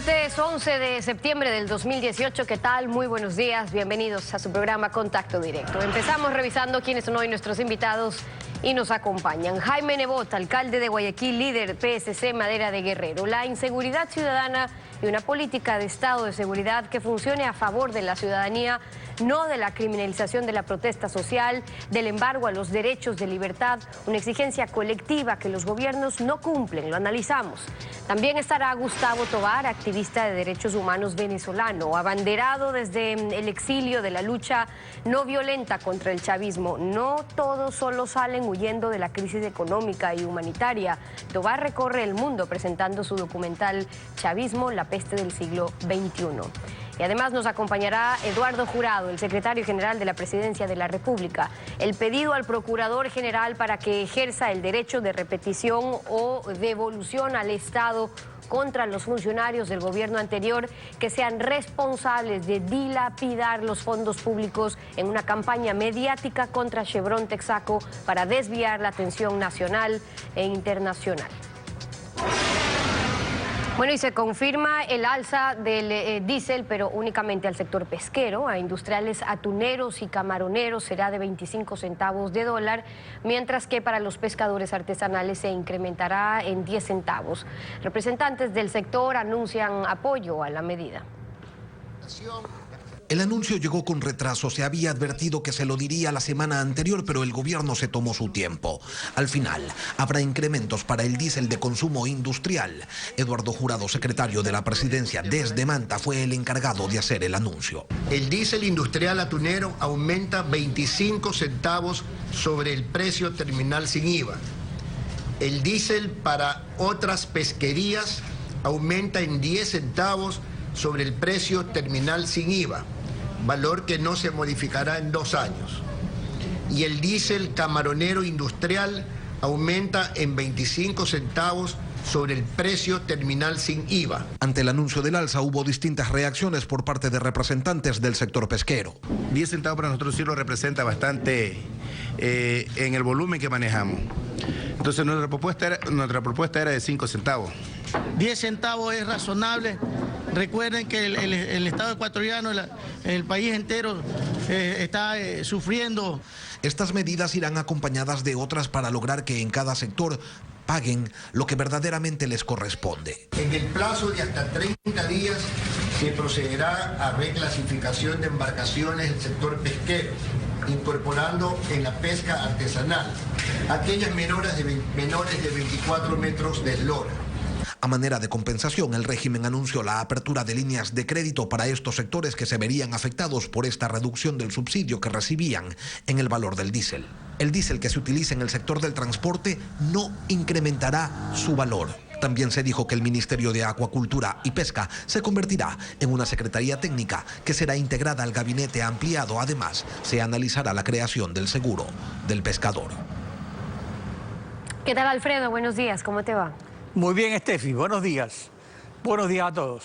Martes 11 de septiembre del 2018, ¿qué tal? Muy buenos días, bienvenidos a su programa Contacto Directo. Empezamos revisando quiénes son hoy nuestros invitados y nos acompañan. Jaime Nebot, alcalde de Guayaquil, líder PSC Madera de Guerrero. La inseguridad ciudadana y una política de Estado de seguridad que funcione a favor de la ciudadanía, no de la criminalización de la protesta social, del embargo a los derechos de libertad, una exigencia colectiva que los gobiernos no cumplen, lo analizamos. También estará Gustavo Tovar, activista de derechos humanos venezolano, abanderado desde el exilio de la lucha no violenta contra el chavismo. No todos solo salen huyendo de la crisis económica y humanitaria. Tovar recorre el mundo presentando su documental Chavismo, la peste del siglo XXI. Y además nos acompañará Eduardo Jurado, el secretario general de la Presidencia de la República. El pedido al Procurador General para que ejerza el derecho de repetición o devolución al Estado contra los funcionarios del gobierno anterior que sean responsables de dilapidar los fondos públicos en una campaña mediática contra Chevron Texaco para desviar la atención nacional e internacional. Bueno, y se confirma el alza del diésel, pero únicamente al sector pesquero. A industriales atuneros y camaroneros será de 25 centavos de dólar, mientras que para los pescadores artesanales se incrementará en 10 centavos. Representantes del sector anuncian apoyo a la medida. El anuncio llegó con retraso. Se había advertido que se lo diría la semana anterior, pero el gobierno se tomó su tiempo. Al final, habrá incrementos para el diésel de consumo industrial. Eduardo Jurado, secretario de la Presidencia desde Manta, fue el encargado de hacer el anuncio. El diésel industrial atunero aumenta 25 centavos sobre el precio terminal sin IVA. El diésel para otras pesquerías aumenta en 10 centavos sobre el precio terminal sin IVA, valor que no se modificará en 2 años. Y el diésel camaronero industrial aumenta en 25 centavos sobre el precio terminal sin IVA. Ante el anuncio del alza hubo distintas reacciones por parte de representantes del sector pesquero. 10 centavos para nosotros sí lo representa bastante en el volumen que manejamos. Entonces nuestra propuesta era de 5 centavos. 10 centavos es razonable. Recuerden que el Estado ecuatoriano, el país entero está sufriendo. Estas medidas irán acompañadas de otras para lograr que en cada sector paguen lo que verdaderamente les corresponde. En el plazo de hasta 30 días se procederá a reclasificación de embarcaciones del sector pesquero, incorporando en la pesca artesanal aquellas menores de 24 metros de eslora. A manera de compensación, el régimen anunció la apertura de líneas de crédito para estos sectores que se verían afectados por esta reducción del subsidio que recibían en el valor del diésel. El diésel que se utiliza en el sector del transporte no incrementará su valor. También se dijo que el Ministerio de Acuacultura y Pesca se convertirá en una secretaría técnica que será integrada al gabinete ampliado. Además, se analizará la creación del seguro del pescador. ¿Qué tal, Alfredo? Buenos días, ¿cómo te va? Muy bien, Steffi, buenos días. Buenos días a todos.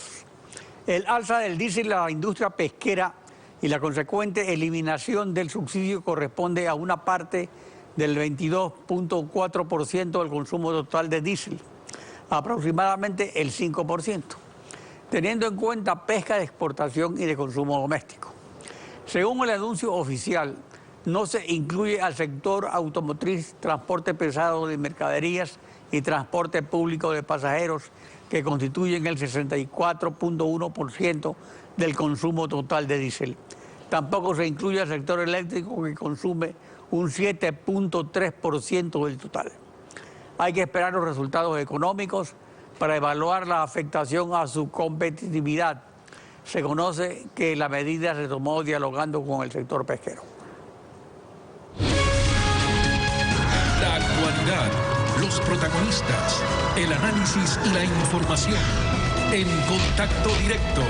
El alza del diésel a la industria pesquera y la consecuente eliminación del subsidio corresponde a una parte del 22.4% del consumo total de diésel, aproximadamente el 5%, teniendo en cuenta pesca de exportación y de consumo doméstico. Según el anuncio oficial, no se incluye al sector automotriz, transporte pesado de mercaderías y transporte público de pasajeros, que constituyen el 64.1% del consumo total de diésel. Tampoco se incluye al sector eléctrico, que consume un 7.3% del total. Hay que esperar los resultados económicos para evaluar la afectación a su competitividad. Se conoce que la medida se tomó dialogando con el sector pesquero. La actualidad, los protagonistas, el análisis y la información en Contacto Directo.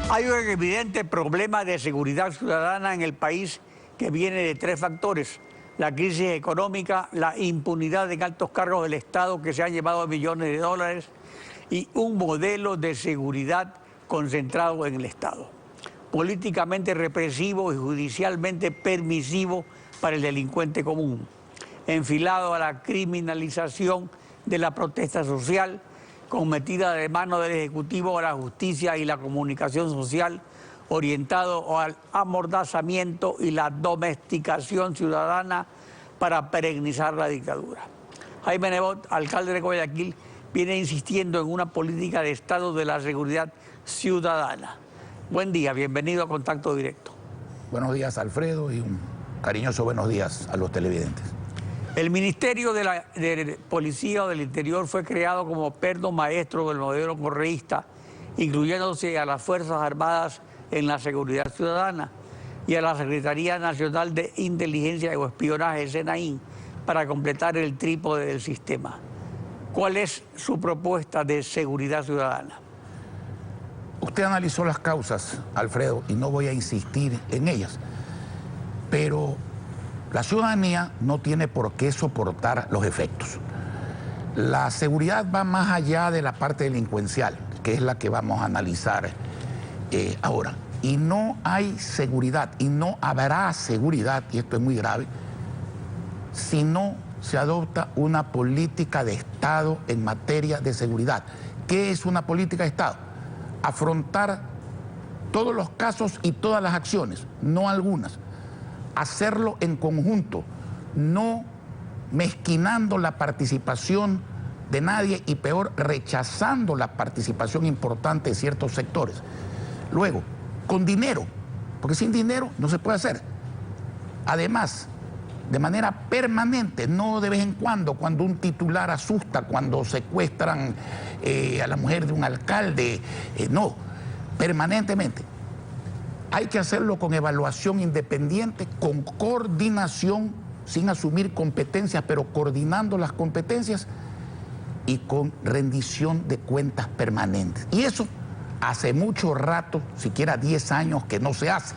Hay un evidente problema de seguridad ciudadana en el país que viene de 3 factores: la crisis económica, la impunidad en altos cargos del Estado que se han llevado millones de dólares y un modelo de seguridad concentrado en el Estado, políticamente represivo y judicialmente permisivo para el delincuente común. enfilado a la criminalización de la protesta social, cometida de mano del Ejecutivo a la justicia y la comunicación social, orientado al amordazamiento y la domesticación ciudadana para perennizar la dictadura. Jaime Nebot, alcalde de Guayaquil, viene insistiendo en una política de Estado de la seguridad ciudadana. Buen día, bienvenido a Contacto Directo. Buenos días, Alfredo, y un cariñoso buenos días a los televidentes. El Ministerio de Policía o del Interior fue creado como perno maestro del modelo correísta, incluyéndose a las Fuerzas Armadas en la seguridad ciudadana y a la Secretaría Nacional de Inteligencia o Espionaje, SENAIN, para completar el trípode del sistema. ¿Cuál es su propuesta de seguridad ciudadana? Usted analizó las causas, Alfredo, y no voy a insistir en ellas, pero la ciudadanía no tiene por qué soportar los efectos. La seguridad va más allá de la parte delincuencial, que es la que vamos a analizar ahora. Y no hay seguridad, y no habrá seguridad, y esto es muy grave, si no se adopta una política de Estado en materia de seguridad. ¿Qué es una política de Estado? Afrontar todos los casos y todas las acciones, no algunas. Hacerlo en conjunto, no mezquinando la participación de nadie y peor, rechazando la participación importante de ciertos sectores. Luego, con dinero, porque sin dinero no se puede hacer. Además, de manera permanente, no de vez en cuando un titular asusta, cuando secuestran a la mujer de un alcalde, no, permanentemente. Hay que hacerlo con evaluación independiente, con coordinación, sin asumir competencias, pero coordinando las competencias y con rendición de cuentas permanentes. Y eso hace mucho rato, siquiera 10 años, que no se hace.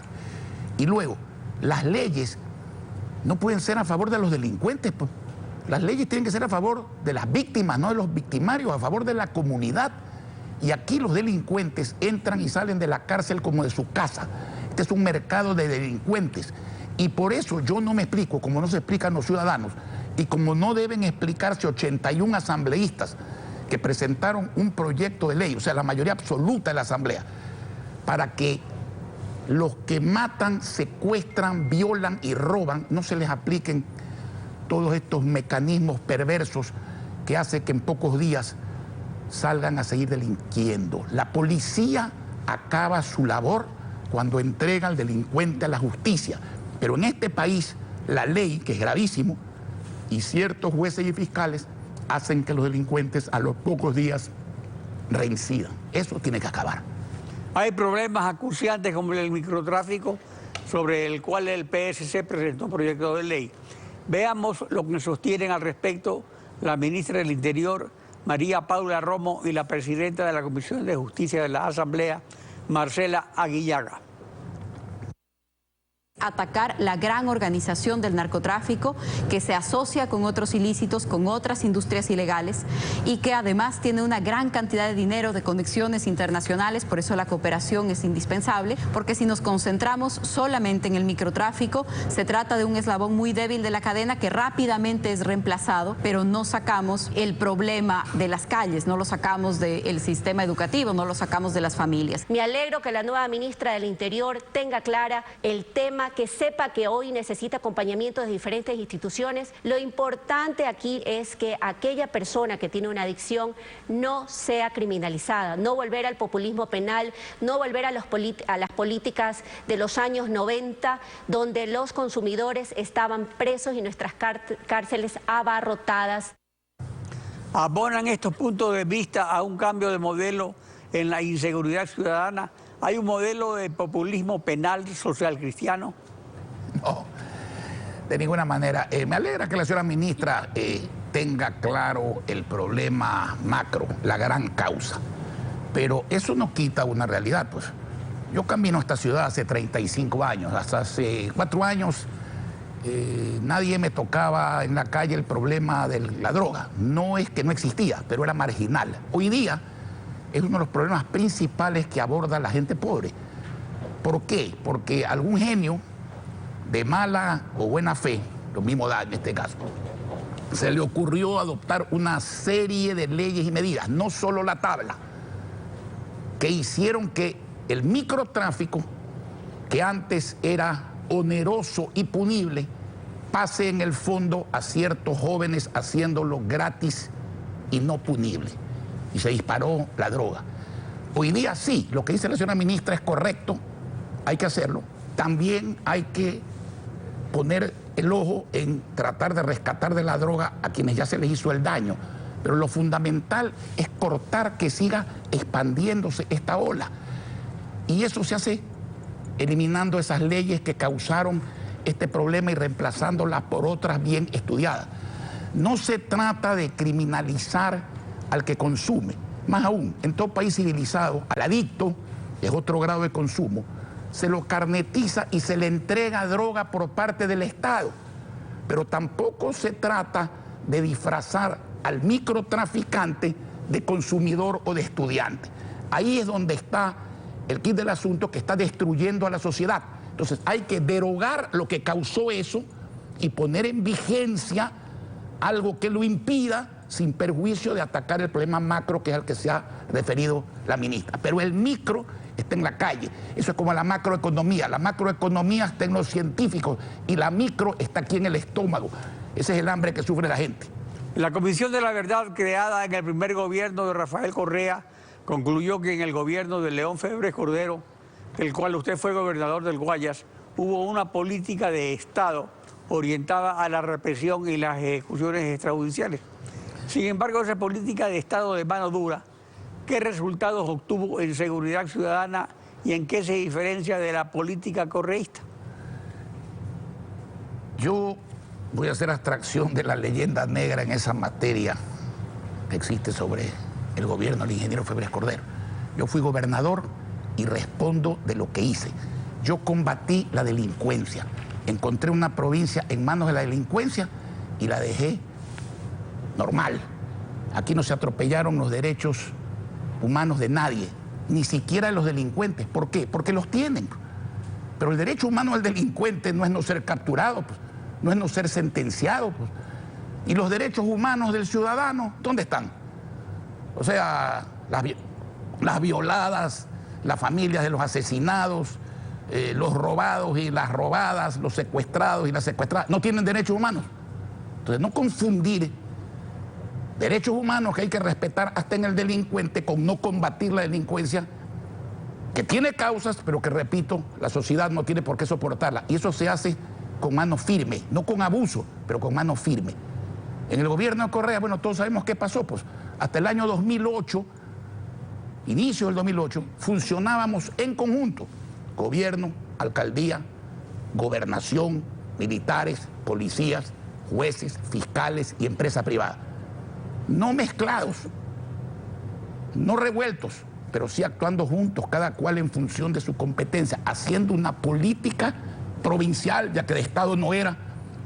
Y luego, las leyes no pueden ser a favor de los delincuentes, pues. Las leyes tienen que ser a favor de las víctimas, no de los victimarios, a favor de la comunidad. Y aquí los delincuentes entran y salen de la cárcel como de su casa. Este es un mercado de delincuentes. Y por eso yo no me explico, como no se explican los ciudadanos, y como no deben explicarse 81 asambleístas que presentaron un proyecto de ley, o sea, la mayoría absoluta de la Asamblea, para que los que matan, secuestran, violan y roban no se les apliquen todos estos mecanismos perversos que hacen que en pocos días salgan a seguir delinquiendo. La policía acaba su labor cuando entrega al delincuente a la justicia. Pero en este país, la ley, que es gravísimo, y ciertos jueces y fiscales hacen que los delincuentes a los pocos días reincidan. Eso tiene que acabar. Hay problemas acuciantes como el microtráfico, sobre el cual el PSC presentó un proyecto de ley. Veamos lo que sostienen al respecto la ministra del Interior, María Paula Romo, y la presidenta de la Comisión de Justicia de la Asamblea, Marcela Aguillaga. Atacar la gran organización del narcotráfico que se asocia con otros ilícitos, con otras industrias ilegales y que además tiene una gran cantidad de dinero, de conexiones internacionales. Por eso la cooperación es indispensable, porque si nos concentramos solamente en el microtráfico, se trata de un eslabón muy débil de la cadena que rápidamente es reemplazado, pero no sacamos el problema de las calles, no lo sacamos del sistema educativo, no lo sacamos de las familias. Me alegro que la nueva ministra del Interior tenga clara el tema, que sepa que hoy necesita acompañamiento de diferentes instituciones. Lo importante aquí es que aquella persona que tiene una adicción no sea criminalizada, no volver al populismo penal, no volver a las políticas de los años 90, donde los consumidores estaban presos y nuestras cárceles abarrotadas. ¿Abonan estos puntos de vista a un cambio de modelo en la inseguridad ciudadana? ¿Hay un modelo de populismo penal social cristiano? No, de ninguna manera. Me alegra que la señora ministra tenga claro el problema macro, la gran causa. Pero eso no quita una realidad, pues. Yo camino a esta ciudad hace 35 años. Hasta hace 4 años nadie me tocaba en la calle el problema de la droga. No es que no existía, pero era marginal. Hoy día es uno de los problemas principales que aborda la gente pobre. ¿Por qué? Porque algún genio de mala o buena fe, lo mismo da en este caso, se le ocurrió adoptar una serie de leyes y medidas, no solo la tabla, que hicieron que el microtráfico, que antes era oneroso y punible, pase en el fondo a ciertos jóvenes haciéndolo gratis y no punible. Y se disparó la droga. Hoy día sí, lo que dice la señora ministra es correcto, hay que hacerlo. También hay que poner el ojo en tratar de rescatar de la droga a quienes ya se les hizo el daño. Pero lo fundamental es cortar que siga expandiéndose esta ola. Y eso se hace eliminando esas leyes que causaron este problema y reemplazándolas por otras bien estudiadas. No se trata de criminalizar al que consume. Más aún, en todo país civilizado, al adicto, que es otro grado de consumo, se lo carnetiza y se le entrega droga por parte del Estado. Pero tampoco se trata de disfrazar al microtraficante de consumidor o de estudiante. Ahí es donde está el quid del asunto, que está destruyendo a la sociedad. Entonces hay que derogar lo que causó eso y poner en vigencia algo que lo impida, sin perjuicio de atacar el problema macro, que es al que se ha referido la ministra. Pero el micro está en la calle. Eso es como la macroeconomía. La macroeconomía está en los científicos y la micro está aquí en el estómago. Ese es el hambre que sufre la gente. La Comisión de la Verdad, creada en el primer gobierno de Rafael Correa, concluyó que en el gobierno de León Febres Cordero, del cual usted fue gobernador del Guayas, hubo una política de Estado orientada a la represión y las ejecuciones extrajudiciales. Sin embargo, esa política de Estado de mano dura, ¿qué resultados obtuvo en seguridad ciudadana y en qué se diferencia de la política correísta? Yo voy a hacer abstracción de la leyenda negra en esa materia que existe sobre el gobierno del ingeniero Febres Cordero. Yo fui gobernador y respondo de lo que hice. Yo combatí la delincuencia. Encontré una provincia en manos de la delincuencia y la dejé normal. Aquí no se atropellaron los derechos humanos de nadie, ni siquiera de los delincuentes. ¿Por qué? Porque los tienen. Pero el derecho humano del delincuente no es no ser capturado, pues, no es no ser sentenciado. Pues. Y los derechos humanos del ciudadano, ¿dónde están? O sea, las violadas, las familias de los asesinados, los robados y las robadas, los secuestrados y las secuestradas, no tienen derechos humanos. Entonces, no confundir derechos humanos que hay que respetar hasta en el delincuente con no combatir la delincuencia, que tiene causas, pero que, repito, la sociedad no tiene por qué soportarla. Y eso se hace con mano firme, no con abuso, pero con mano firme. En el gobierno de Correa, bueno, todos sabemos qué pasó, pues hasta el año 2008, inicio del 2008, funcionábamos en conjunto, gobierno, alcaldía, gobernación, militares, policías, jueces, fiscales y empresa privada. No mezclados, no revueltos, pero sí actuando juntos, cada cual en función de su competencia, haciendo una política provincial, ya que de Estado no era,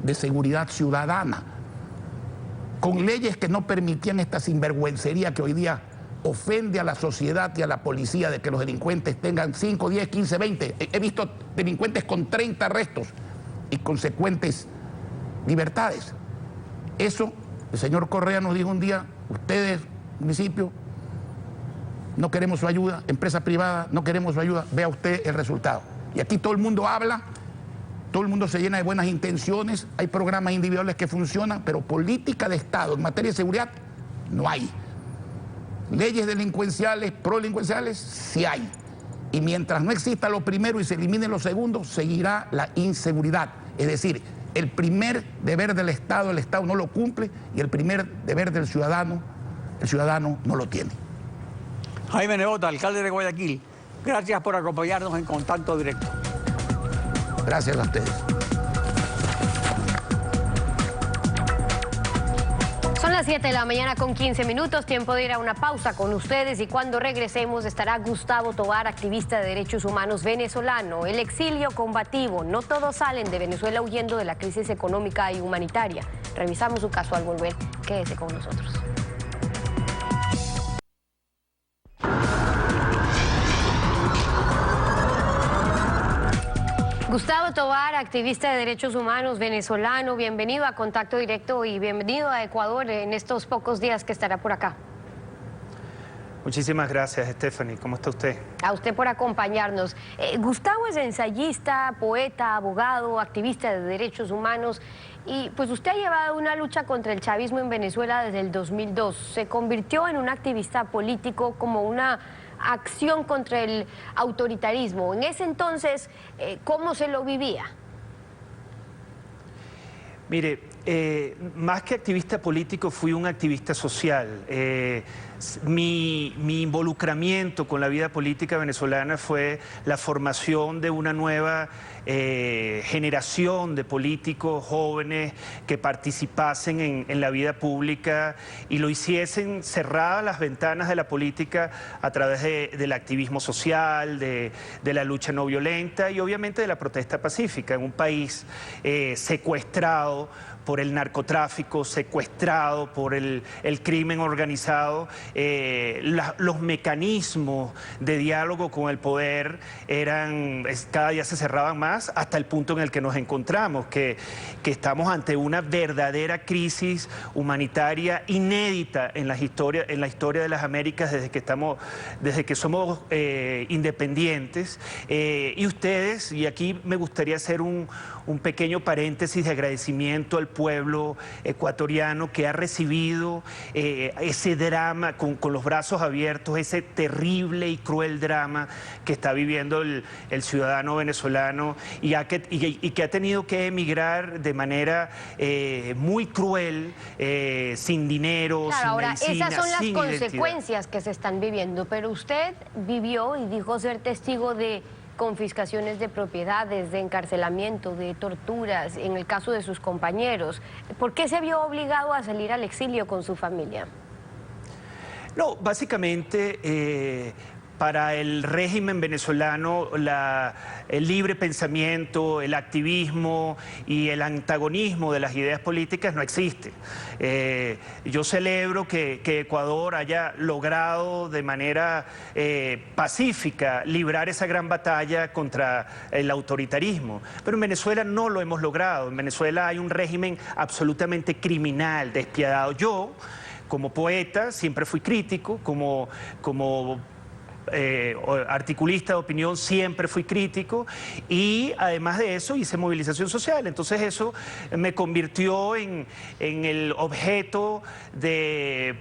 de seguridad ciudadana, con leyes que no permitían esta sinvergüencería que hoy día ofende a la sociedad y a la policía, de que los delincuentes tengan 5, 10, 15, 20. He visto delincuentes con 30 arrestos y consecuentes libertades. Eso, el señor Correa nos dijo un día: ustedes, municipio, no queremos su ayuda, empresa privada, no queremos su ayuda, vea usted el resultado. Y aquí todo el mundo habla, todo el mundo se llena de buenas intenciones, hay programas individuales que funcionan, pero política de Estado en materia de seguridad no hay. Leyes delincuenciales, prodelincuenciales, sí hay. Y mientras no exista lo primero y se eliminen los segundos, seguirá la inseguridad. Es decir, el primer deber del Estado, el Estado no lo cumple, y el primer deber del ciudadano, el ciudadano no lo tiene. Jaime Nebot, alcalde de Guayaquil, gracias por acompañarnos en Contacto Directo. Gracias a ustedes. Son las 7 de la mañana con 15 minutos, tiempo de ir a una pausa con ustedes, y cuando regresemos estará Gustavo Tovar, activista de derechos humanos venezolano. El exilio combativo, no todos salen de Venezuela huyendo de la crisis económica y humanitaria. Revisamos su caso al volver, quédese con nosotros. Gustavo Tovar, activista de derechos humanos venezolano, bienvenido a Contacto Directo y bienvenido a Ecuador en estos pocos días que estará por acá. Muchísimas gracias, Stephanie. ¿Cómo está usted? A usted por acompañarnos. Gustavo es ensayista, poeta, abogado, activista de derechos humanos y pues usted ha llevado una lucha contra el chavismo en Venezuela desde el 2002. Se convirtió en un activista político como una acción contra el autoritarismo. En ese entonces, ¿cómo se lo vivía? Mire, más que activista político, fui un activista social. Mi involucramiento con la vida política venezolana fue la formación de una nueva generación de políticos jóvenes que participasen en la vida pública y lo hiciesen cerradas las ventanas de la política a través del activismo social, de la lucha no violenta y obviamente de la protesta pacífica en un país secuestrado por el narcotráfico, secuestrado por el crimen organizado. Los mecanismos de diálogo con el poder cada día se cerraban más hasta el punto en el que nos encontramos, que estamos ante una verdadera crisis humanitaria inédita en la historia de las Américas desde que somos independientes. Y ustedes, y aquí me gustaría hacer un pequeño paréntesis de agradecimiento al pueblo ecuatoriano que ha recibido ese drama con los brazos abiertos, ese terrible y cruel drama que está viviendo el ciudadano venezolano y que ha tenido que emigrar de manera muy cruel, sin dinero, claro, sin ahora, medicina, esas son las sin consecuencias identidad que se están viviendo, pero usted vivió y dijo ser testigo de confiscaciones de propiedades, de encarcelamiento, de torturas, en el caso de sus compañeros. ¿Por qué se vio obligado a salir al exilio con su familia? No, básicamente para el régimen venezolano el libre pensamiento, el activismo y el antagonismo de las ideas políticas no existe. Yo celebro que Ecuador haya logrado de manera pacífica librar esa gran batalla contra el autoritarismo, pero en Venezuela no lo hemos logrado. En Venezuela hay un régimen absolutamente criminal, despiadado. Yo, como poeta, siempre fui crítico, como articulista de opinión siempre fui crítico y además de eso hice movilización social. Entonces eso me convirtió en el objeto de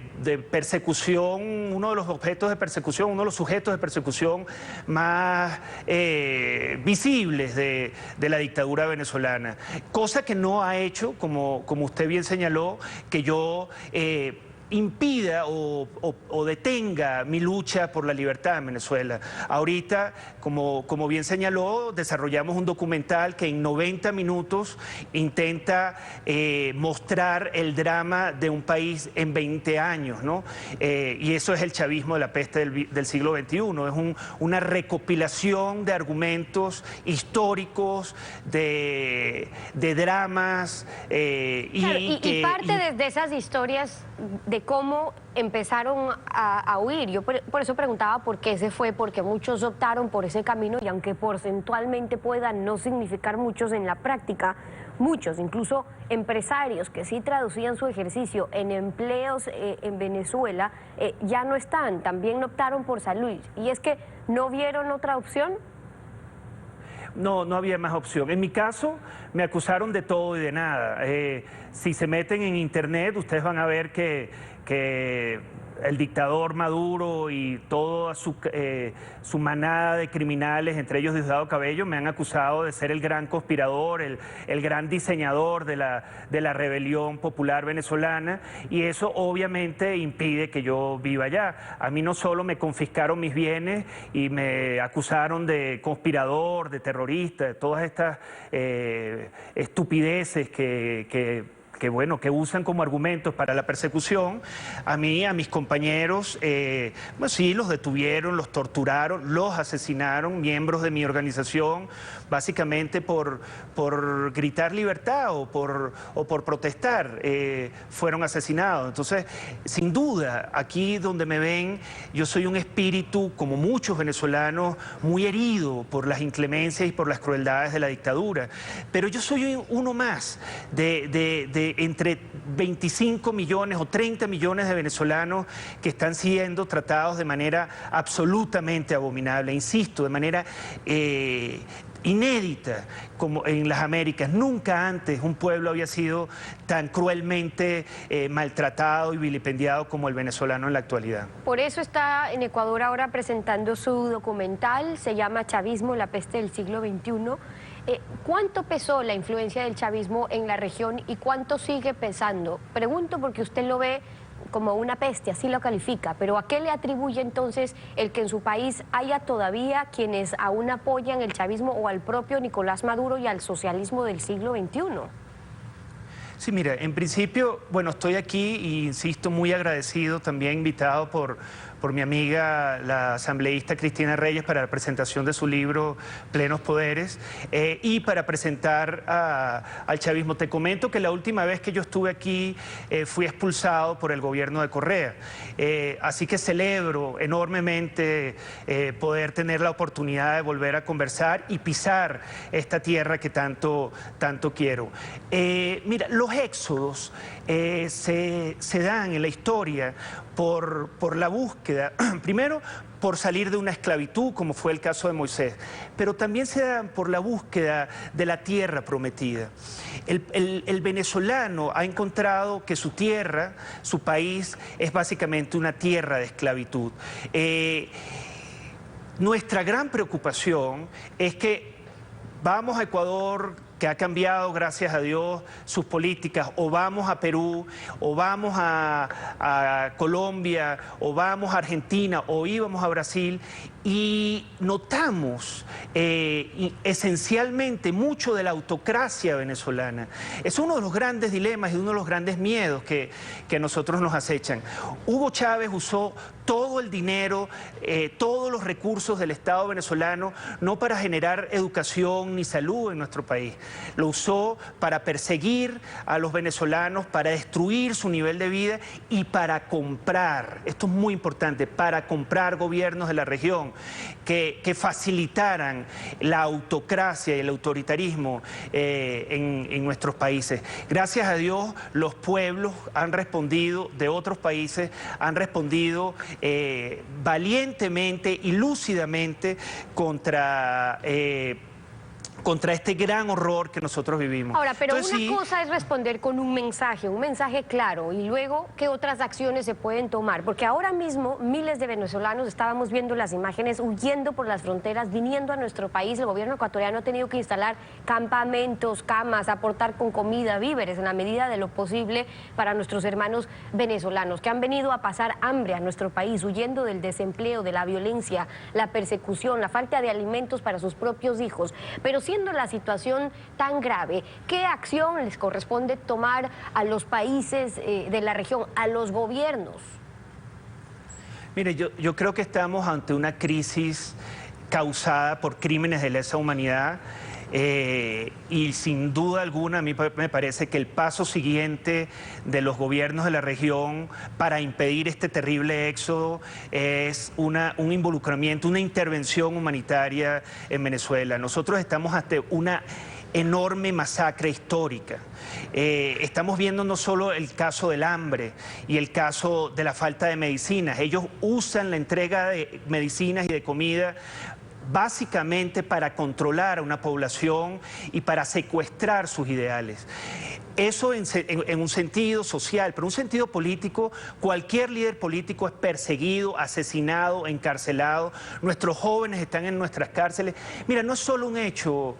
persecución, uno de los objetos de persecución, uno de los sujetos de persecución más visibles de la dictadura venezolana. Cosa que no ha hecho, como usted bien señaló, que yo impida o detenga mi lucha por la libertad en Venezuela. Ahorita, como bien señaló, desarrollamos un documental que en 90 minutos intenta mostrar el drama de un país en 20 años, ¿no? Y eso es el chavismo de la peste del siglo XXI. Es una recopilación de argumentos históricos, de dramas. Y parte de esas historias de cómo empezaron a huir. Yo por eso preguntaba por qué se fue, porque muchos optaron por ese camino y aunque porcentualmente pueda no significar muchos en la práctica, muchos, incluso empresarios que sí traducían su ejercicio en empleos en Venezuela, ya no están, también optaron por salir. ¿Y es que no vieron otra opción? No había más opción. En mi caso, me acusaron de todo y de nada. Si se meten en internet, ustedes van a ver que el dictador Maduro y toda su manada de criminales, entre ellos Diosdado Cabello, me han acusado de ser el gran conspirador, el gran diseñador de la rebelión popular venezolana, y eso obviamente impide que yo viva allá. A mí no solo me confiscaron mis bienes y me acusaron de conspirador, de terrorista, de todas estas estupideces que que usan como argumentos para la persecución, a mí, a mis compañeros, pues sí, los detuvieron, los torturaron, los asesinaron, miembros de mi organización, básicamente por gritar libertad o por protestar, fueron asesinados. Entonces, sin duda, aquí donde me ven, yo soy un espíritu, como muchos venezolanos, muy herido por las inclemencias y por las crueldades de la dictadura, pero yo soy uno más de entre 25 millones o 30 millones de venezolanos que están siendo tratados de manera absolutamente abominable, insisto, de manera inédita como en las Américas. Nunca antes un pueblo había sido tan cruelmente maltratado y vilipendiado como el venezolano en la actualidad. Por eso está en Ecuador ahora presentando su documental, se llama Chavismo, la peste del siglo XXI. ¿Cuánto pesó la influencia del chavismo en la región y cuánto sigue pesando? Pregunto porque usted lo ve como una peste, así lo califica, pero ¿a qué le atribuye entonces el que en su país haya todavía quienes aún apoyan el chavismo o al propio Nicolás Maduro y al socialismo del siglo XXI? Sí, mira, en principio, bueno, estoy aquí y insisto, muy agradecido, también invitado por mi amiga, la asambleísta Cristina Reyes, para la presentación de su libro Plenos Poderes y para presentar al chavismo. Te comento que la última vez que yo estuve aquí fui expulsado por el gobierno de Correa, así que celebro enormemente poder tener la oportunidad de volver a conversar y pisar esta tierra que tanto quiero. Mira, los éxodos se dan en la historia por la búsqueda, primero por salir de una esclavitud, como fue el caso de Moisés, pero también se dan por la búsqueda de la tierra prometida. El venezolano ha encontrado que su tierra, su país, es básicamente una tierra de esclavitud. Nuestra gran preocupación es que vamos a Ecuador, que ha cambiado, gracias a Dios, sus políticas, o vamos a Perú, o vamos a Colombia, o vamos a Argentina, o íbamos a Brasil, y notamos esencialmente mucho de la autocracia venezolana. Es uno de los grandes dilemas y uno de los grandes miedos que a nosotros nos acechan. Hugo Chávez usó todo el dinero, todos los recursos del Estado venezolano, no para generar educación ni salud en nuestro país. Lo usó para perseguir a los venezolanos, para destruir su nivel de vida y para comprar, esto es muy importante, para comprar gobiernos de la región que facilitaran la autocracia y el autoritarismo en nuestros países. Gracias a Dios, los pueblos han respondido, de otros países, han respondido valientemente y lúcidamente contra este gran horror que nosotros vivimos. Ahora, pero entonces, una cosa es responder con un mensaje claro, y luego, ¿qué otras acciones se pueden tomar? Porque ahora mismo miles de venezolanos, estábamos viendo las imágenes, huyendo por las fronteras, viniendo a nuestro país. El gobierno ecuatoriano ha tenido que instalar campamentos, camas, aportar con comida, víveres, en la medida de lo posible para nuestros hermanos venezolanos, que han venido a pasar hambre a nuestro país, huyendo del desempleo, de la violencia, la persecución, la falta de alimentos para sus propios hijos. Pero siendo la situación tan grave, ¿qué acción les corresponde tomar a los países de la región, a los gobiernos? Mire, yo creo que estamos ante una crisis causada por crímenes de lesa humanidad. Y sin duda alguna a mí me parece que el paso siguiente de los gobiernos de la región para impedir este terrible éxodo es un involucramiento, una intervención humanitaria en Venezuela. Nosotros estamos ante una enorme masacre histórica. Estamos viendo no solo el caso del hambre y el caso de la falta de medicinas. Ellos usan la entrega de medicinas y de comida básicamente para controlar a una población y para secuestrar sus ideales. Eso en un sentido social, pero en un sentido político, cualquier líder político es perseguido, asesinado, encarcelado. Nuestros jóvenes están en nuestras cárceles. Mira, no es solo un hecho,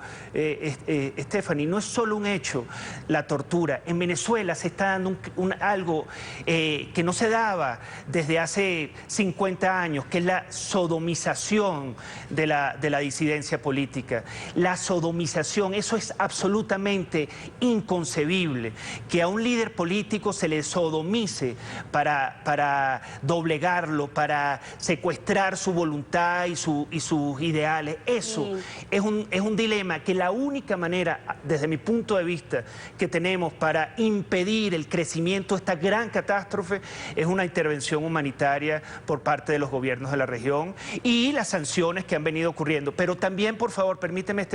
Stephanie, no es solo un hecho la tortura. En Venezuela se está dando algo que no se daba desde hace 50 años, que es la sodomización de la disidencia política. La sodomización, eso es absolutamente inconcebible, que a un líder político se le sodomice para doblegarlo, para secuestrar su voluntad y sus ideales. Eso es un dilema que la única manera, desde mi punto de vista, que tenemos para impedir el crecimiento de esta gran catástrofe es una intervención humanitaria por parte de los gobiernos de la región y las sanciones que han venido ocurriendo. Pero también, por favor, permíteme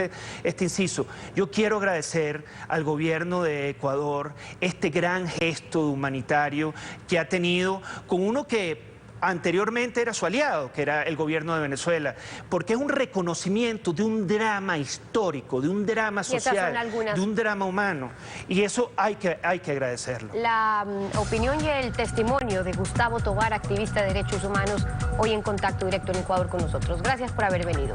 este inciso. Yo quiero agradecer al gobierno de Ecuador este gran gesto humanitario que ha tenido con uno que anteriormente era su aliado, que era el gobierno de Venezuela, porque es un reconocimiento de un drama histórico, de un drama social, de un drama humano, y eso hay que agradecerlo. La opinión y el testimonio de Gustavo Tovar, activista de derechos humanos, hoy en Contacto Directo en Ecuador con nosotros. Gracias por haber venido.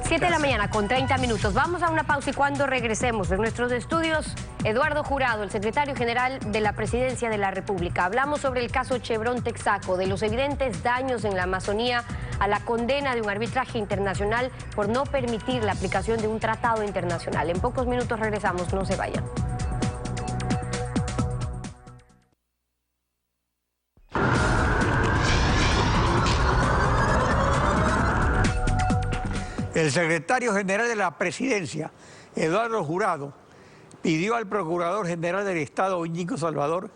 7 de la mañana con 30 minutos. Vamos a una pausa y cuando regresemos de nuestros estudios, Eduardo Jurado, el secretario general de la Presidencia de la República. Hablamos sobre el caso Chevron Texaco, de los evidentes daños en la Amazonía, a la condena de un arbitraje internacional por no permitir la aplicación de un tratado internacional. En pocos minutos regresamos, no se vayan. El secretario general de la Presidencia, Eduardo Jurado, pidió al Procurador General del Estado, Íñigo Salvador,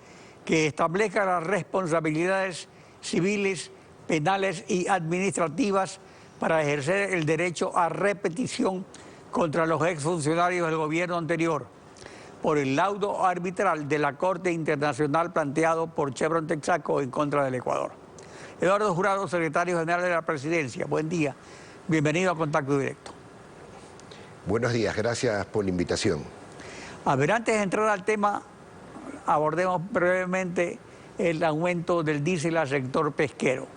que establezca las responsabilidades civiles, penales y administrativas para ejercer el derecho a repetición contra los exfuncionarios del gobierno anterior por el laudo arbitral de la Corte Internacional planteado por Chevron Texaco en contra del Ecuador. Eduardo Jurado, secretario general de la Presidencia, buen día. Bienvenido a Contacto Directo. Buenos días, gracias por la invitación. A ver, antes de entrar al tema, abordemos brevemente el aumento del diésel al sector pesquero.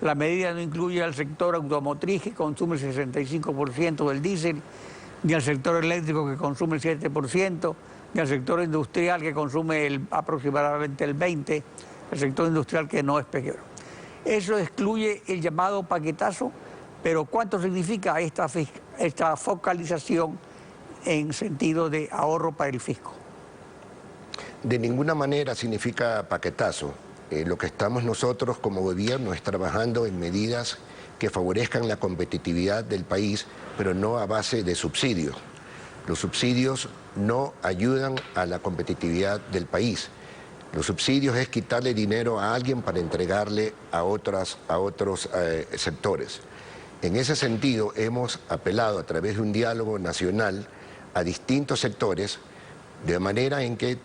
La medida no incluye al sector automotriz, que consume el 65% del diésel, ni al sector eléctrico, que consume el 7%, ni al sector industrial, que consume aproximadamente el 20%, el sector industrial que no es pesquero. Eso excluye el llamado paquetazo. Pero ¿cuánto significa esta focalización en sentido de ahorro para el fisco? De ninguna manera significa paquetazo. Lo que estamos nosotros como gobierno es trabajando en medidas que favorezcan la competitividad del país, pero no a base de subsidios. Los subsidios no ayudan a la competitividad del país. Los subsidios es quitarle dinero a alguien para entregarle a otros sectores. En ese sentido, hemos apelado a través de un diálogo nacional a distintos sectores, de manera en que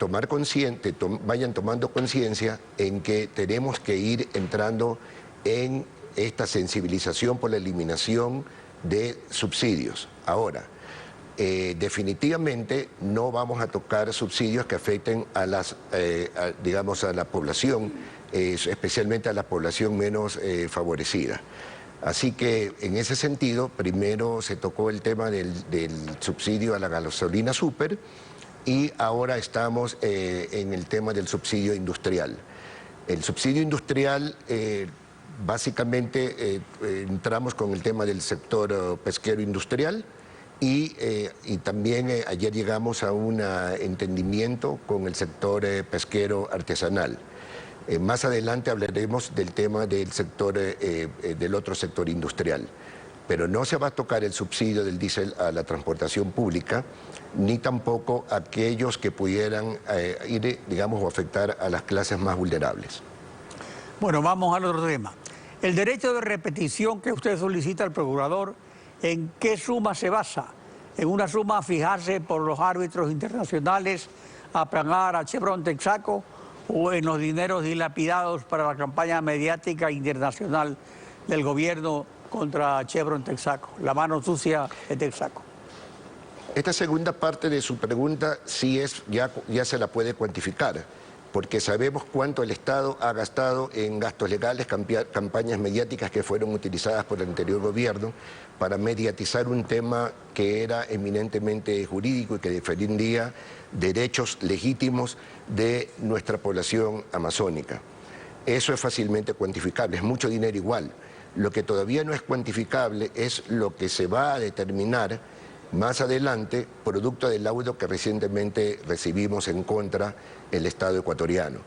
vayan tomando conciencia en que tenemos que ir entrando en esta sensibilización por la eliminación de subsidios. Ahora, definitivamente no vamos a tocar subsidios que afecten a la población, especialmente a la población menos favorecida. Así que en ese sentido, primero se tocó el tema del subsidio a la gasolina súper y ahora estamos en el tema del subsidio industrial. El subsidio industrial, básicamente entramos con el tema del sector pesquero industrial y también ayer llegamos a un entendimiento con el sector pesquero artesanal. Más adelante hablaremos del tema del otro sector industrial, pero no se va a tocar el subsidio del diésel a la transportación pública, ni tampoco a aquellos que pudieran o afectar a las clases más vulnerables. Bueno, vamos al otro tema. El derecho de repetición que usted solicita al procurador, ¿en qué suma se basa? ¿En una suma a fijarse por los árbitros internacionales a pagar a Chevron Texaco, o en los dineros dilapidados para la campaña mediática internacional del gobierno contra Chevron Texaco, la mano sucia de Texaco? Esta segunda parte de su pregunta sí ya se la puede cuantificar, porque sabemos cuánto el Estado ha gastado en gastos legales, campañas mediáticas que fueron utilizadas por el anterior gobierno para mediatizar un tema que era eminentemente jurídico y que defendía derechos legítimos de nuestra población amazónica. Eso es fácilmente cuantificable, es mucho dinero igual. Lo que todavía no es cuantificable es lo que se va a determinar más adelante, producto del laudo que recientemente recibimos en contra del Estado ecuatoriano.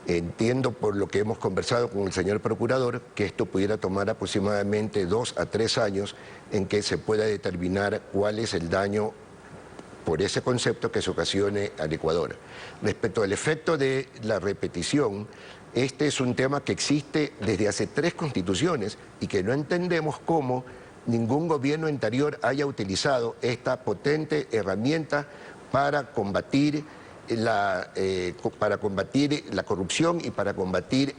Entiendo por lo que hemos conversado con el señor procurador que esto pudiera tomar aproximadamente 2 a 3 años en que se pueda determinar cuál es el daño por ese concepto que se ocasione al Ecuador. Respecto al efecto de la repetición, este es un tema que existe desde hace 3 constituciones y que no entendemos cómo ningún gobierno anterior haya utilizado esta potente herramienta para combatir la corrupción y para combatir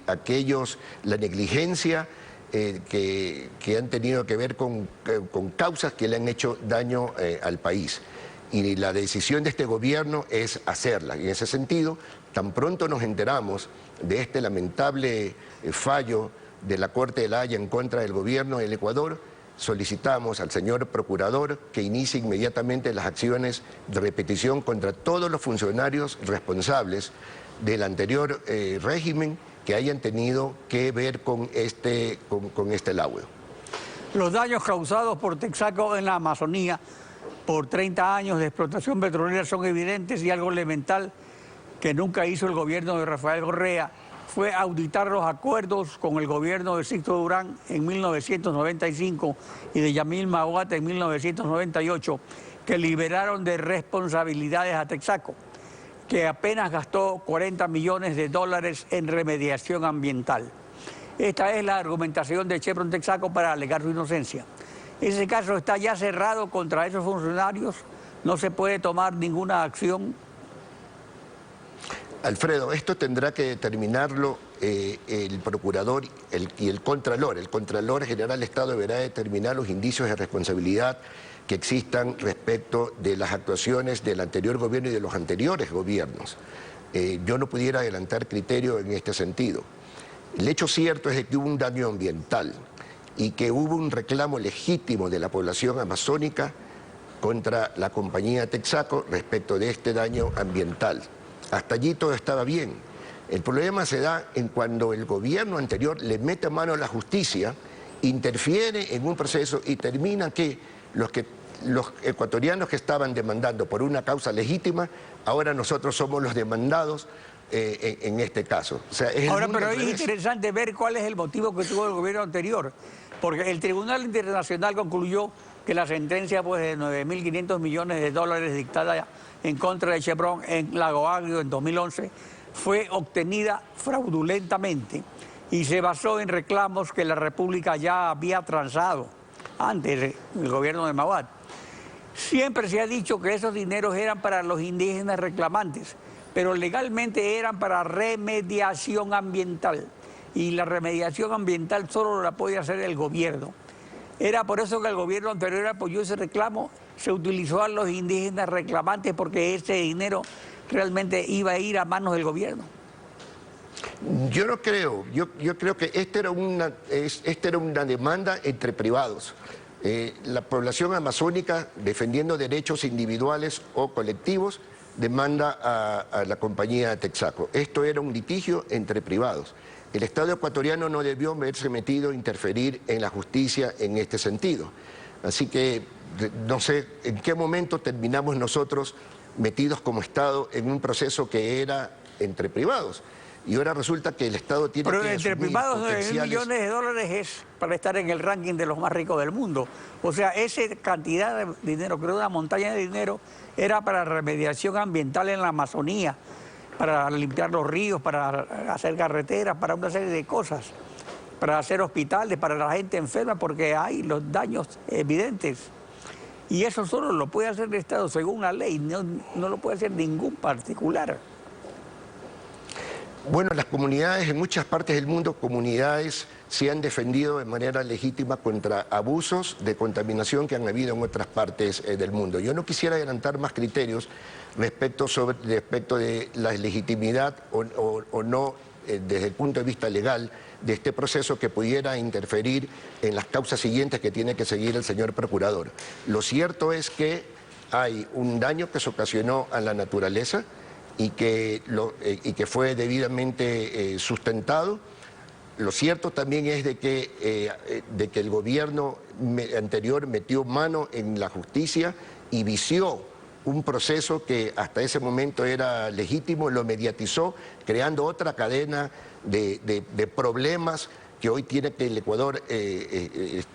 la negligencia que han tenido que ver con causas que le han hecho daño al país. Y la decisión de este gobierno es hacerla. Y en ese sentido, tan pronto nos enteramos de este lamentable fallo de la Corte de La Haya en contra del gobierno del Ecuador, solicitamos al señor procurador que inicie inmediatamente las acciones de repetición contra todos los funcionarios responsables del anterior régimen que hayan tenido que ver con este laudo. Los daños causados por Texaco en la Amazonía por 30 años de explotación petrolera son evidentes, y algo elemental que nunca hizo el gobierno de Rafael Correa fue auditar los acuerdos con el gobierno de Sixto Durán en 1995 y de Yamil Mahuad en 1998, que liberaron de responsabilidades a Texaco, que apenas gastó $40 millones en remediación ambiental. Esta es la argumentación de Chevron Texaco para alegar su inocencia. Ese caso está ya cerrado contra esos funcionarios, no se puede tomar ninguna acción. Alfredo, esto tendrá que determinarlo el procurador y el contralor. El contralor general del Estado deberá determinar los indicios de responsabilidad que existan respecto de las actuaciones del anterior gobierno y de los anteriores gobiernos. Yo no pudiera adelantar criterio en este sentido. El hecho cierto es que hubo un daño ambiental y que hubo un reclamo legítimo de la población amazónica contra la compañía Texaco respecto de este daño ambiental. Hasta allí todo estaba bien. El problema se da en cuando el gobierno anterior le mete mano a la justicia, interfiere en un proceso y termina que los ecuatorianos que estaban demandando por una causa legítima, ahora nosotros somos los demandados en este caso. O sea, ahora, pero es interesante ver cuál es el motivo que tuvo el gobierno anterior, porque el Tribunal Internacional concluyó que la sentencia de $9.500 millones dictada en contra de Chevron en Lago Agrio en 2011 fue obtenida fraudulentamente y se basó en reclamos que la República ya había transado antes del gobierno de Mahuad. Siempre se ha dicho que esos dineros eran para los indígenas reclamantes, pero legalmente eran para remediación ambiental, y la remediación ambiental solo la podía hacer el gobierno. Era por eso que el gobierno anterior apoyó ese reclamo, se utilizó a los indígenas reclamantes porque ese dinero realmente iba a ir a manos del gobierno. Yo no creo, yo creo que esta era una demanda entre privados. La población amazónica, defendiendo derechos individuales o colectivos, demanda a la compañía Texaco. Esto era un litigio entre privados. El Estado ecuatoriano no debió haberse metido a interferir en la justicia en este sentido. Así que no sé en qué momento terminamos nosotros metidos como Estado en un proceso que era entre privados. Y ahora resulta que el Estado tiene pero que entre privados $9.000 millones es para estar en el ranking de los más ricos del mundo. O sea, esa cantidad de dinero, creo una montaña de dinero, era para remediación ambiental en la Amazonía, para limpiar los ríos, para hacer carreteras, para una serie de cosas, para hacer hospitales, para la gente enferma, porque hay los daños evidentes. Y eso solo lo puede hacer el Estado según la ley, no lo puede hacer ningún particular. Bueno, las comunidades en muchas partes del mundo, comunidades se han defendido de manera legítima contra abusos de contaminación que han habido en otras partes del mundo. Yo no quisiera adelantar más criterios respecto de la legitimidad o no desde el punto de vista legal de este proceso que pudiera interferir en las causas siguientes que tiene que seguir el señor procurador. Lo cierto es que hay un daño que se ocasionó a la naturaleza y que fue debidamente sustentado Lo cierto también es de que el gobierno anterior metió mano en la justicia y vició un proceso que hasta ese momento era legítimo, lo mediatizó, creando otra cadena de problemas que hoy tiene que el Ecuador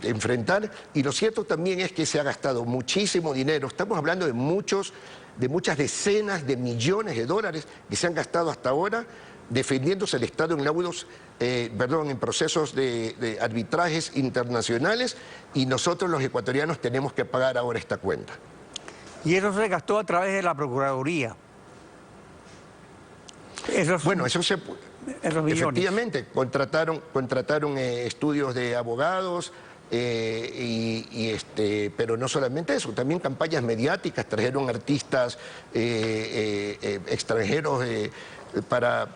enfrentar. Y lo cierto también es que se ha gastado muchísimo dinero. Estamos hablando de muchas decenas de millones de dólares que se han gastado hasta ahora defendiéndose el Estado en procesos de arbitrajes internacionales, y nosotros los ecuatorianos tenemos que pagar ahora esta cuenta. Y eso se gastó a través de la Procuraduría. Efectivamente, contrataron estudios de abogados, pero no solamente eso, también campañas mediáticas, trajeron artistas extranjeros para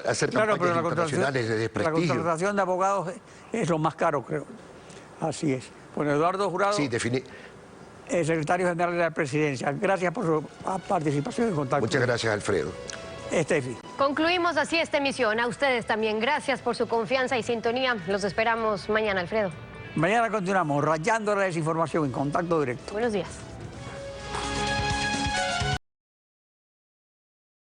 hacer campañas internacionales de desprestigio. La contratación de abogados es lo más caro, creo. Así es. Bueno, Eduardo Jurado, sí, secretario general de la Presidencia, gracias por su participación en Contacto. Muchas gracias, Alfredo. Estefi. Concluimos así esta emisión. A ustedes también gracias por su confianza y sintonía. Los esperamos mañana, Alfredo. Mañana continuamos rayando la desinformación en Contacto Directo. Buenos días.